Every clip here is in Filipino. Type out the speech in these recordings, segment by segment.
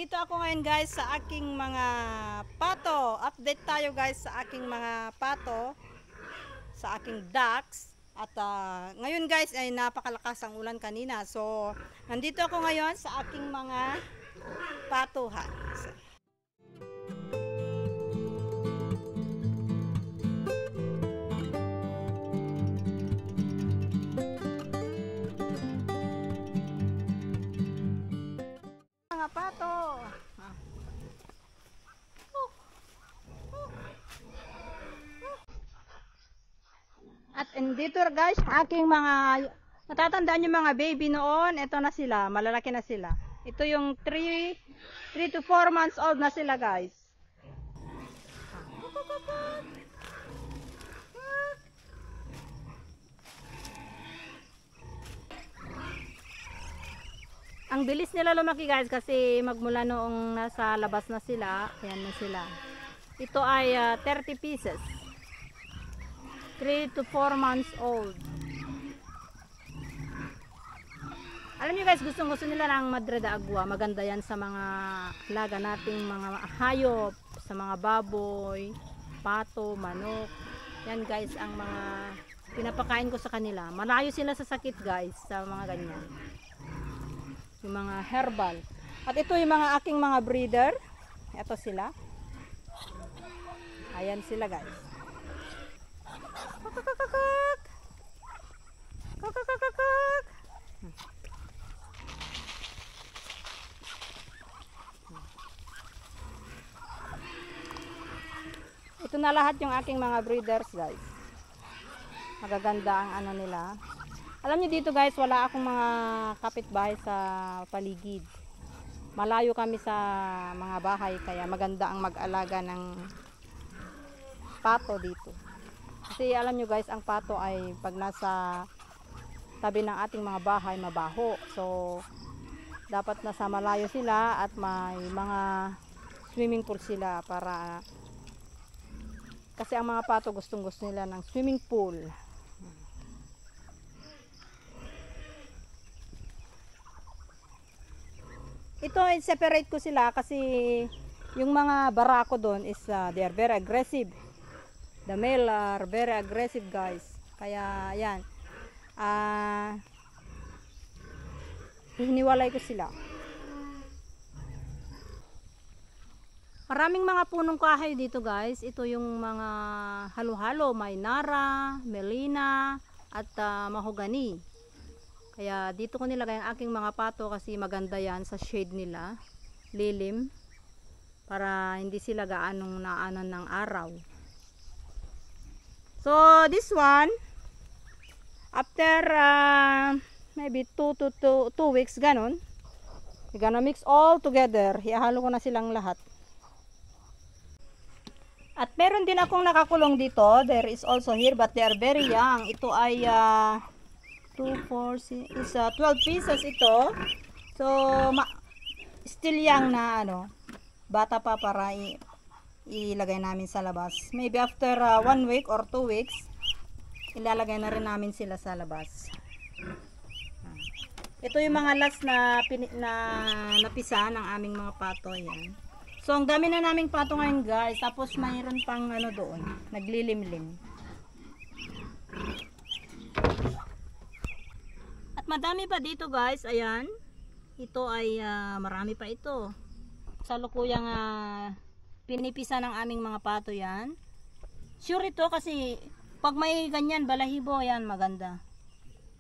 Nandito ako ngayon guys sa aking mga pato. Update tayo guys sa aking mga pato, sa aking ducks. At ngayon guys ay napakalakas ang ulan kanina. So nandito ako ngayon sa aking mga pato ha. Mga pato. At dito guys, aking mga natatandaan yung mga baby noon, ito na sila, malalaki na sila. Ito yung 3 to 4 months old na sila guys. Ang bilis nila lumaki guys kasi magmula noong nasa labas na sila, ayan na sila. Ito ay 30 pieces. 3 to 4 months old. Alam niyo guys, gustong-gusto nila ng Madre de Agua. Maganda yan sa mga alaga nating mga hayop, sa mga baboy, pato, manok. Yan guys ang mga pinapakain ko sa kanila. Malayo sila sa sakit guys, sa mga ganyan. Yung mga herbal. At ito yung mga aking mga breeder. Ito sila. Ayan sila guys. Kakakakak. Kakakakak. Ito na lahat yung aking mga breeders guys. Magaganda ang ano nila. Alam niyo dito guys, wala akong mga kapitbahay sa paligid. Malayo kami sa mga bahay kaya maganda ang mag-alaga ng pato dito. Kasi alam nyo guys, ang pato ay pag nasa tabi ng ating mga bahay, mabaho. So, dapat nasa malayo sila at may mga swimming pool sila para kasi ang mga pato gustong-gusto nila ng swimming pool. Ito ay separate ko sila kasi yung mga barako doon is they are very aggressive. The male are very aggressive guys. Kaya yan. Hiniwalay ko sila. Maraming mga punong kahoy dito guys. Ito yung mga halo-halo. May nara, melina, at mahogany. Kaya dito ko nilagay ang aking mga pato kasi maganda yan sa shade nila. Lilim. Para hindi sila gaanong naanan ng araw. So this one, after maybe 2 to 2 weeks ganon, we're gonna mix all together. Ihalo ko na silang lahat. At meron din akong nakakulong dito. There is also here but they are very young. Ito ay 2, 4, 6, is 12 pieces ito. So still young na ano, bata pa para ilagay namin sa labas. Maybe after 1 week or 2 weeks, ilalagay na rin namin sila sa labas. Ito yung mga last na napisa ng aming mga pato. Yan. So ang dami na naming pato ngayon guys. Tapos mayroon pang ano doon, naglilimlim. At madami pa dito guys. Ayan. Ito ay marami pa ito. Sa lukuyang pinipisa ng aming mga pato yan. Sure ito kasi pag may ganyan balahibo yan maganda.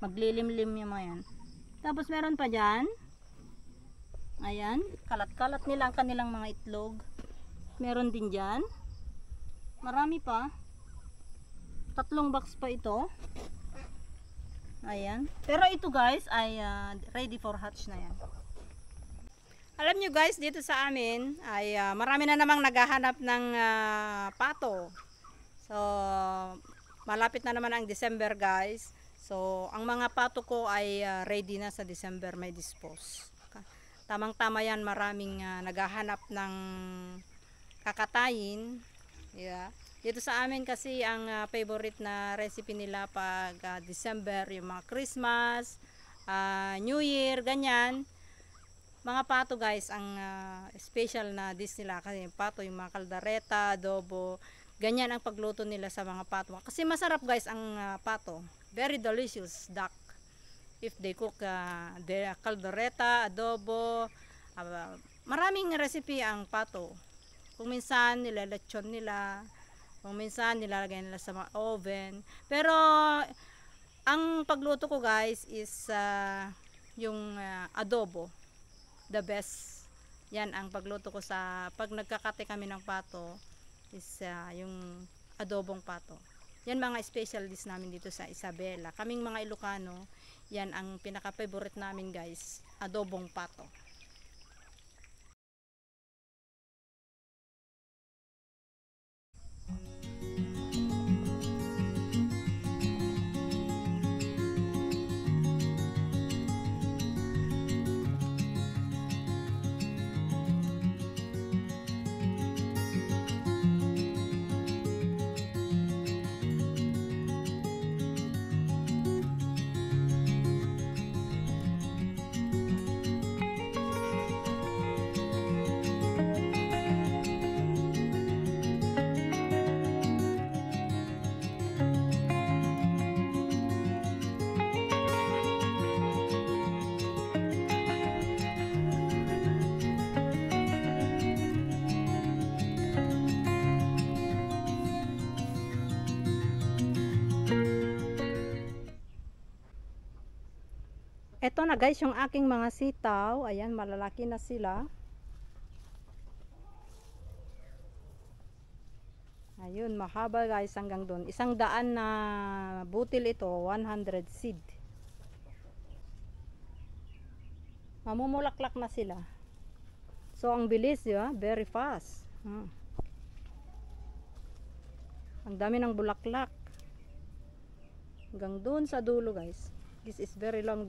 Maglilimlim yung mga yan. Tapos meron pa dyan. Ayan. Kalat-kalat nila ang kanilang mga itlog. Meron din dyan. Marami pa. 3 box pa ito. Ayan. Pero ito guys ay ready for hatch na yan. Alam nyo guys, dito sa amin ay marami na namang naghahanap ng pato. So, malapit na naman ang December guys. So, ang mga pato ko ay ready na sa December may dispose. Tamang-tama yan, maraming naghahanap ng kakatayin. Yeah. Dito sa amin kasi ang favorite na recipe nila pag December, yung mga Christmas, New Year, ganyan. Mga pato guys, ang special na dish nila kasi yung pato, yung mga kaldareta, adobo, ganyan ang pagluto nila sa mga pato. Kasi masarap guys ang pato. Very delicious duck. If they cook the caldereta, adobo, maraming recipe ang pato. Kung minsan nilalechon nila, kung minsan nilalagay nila sa mga oven. Pero ang pagluto ko guys is yung adobo, the best. Yan ang pagluto ko sa pag nagkakate kami ng pato is yung adobong pato. Yan mga special dish namin dito sa Isabela. Kaming mga Ilocano, yan ang pinaka-favorite namin guys, adobong pato. Eto na guys yung aking mga sitaw. Ayan, malalaki na sila. Ayun, mahaba guys hanggang doon. 100 na butil ito, 100 seed. Mamumulaklak na sila. So ang bilis, very fast. Ang dami ng bulaklak. Hanggang doon sa dulo guys. This is very long.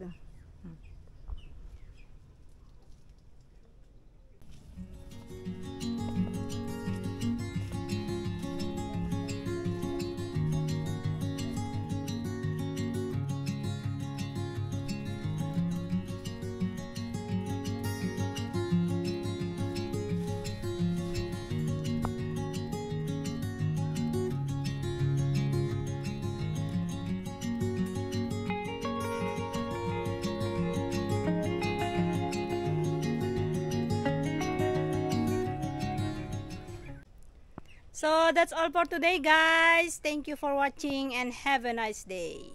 So that's all for today guys. Thank you for watching and have a nice day.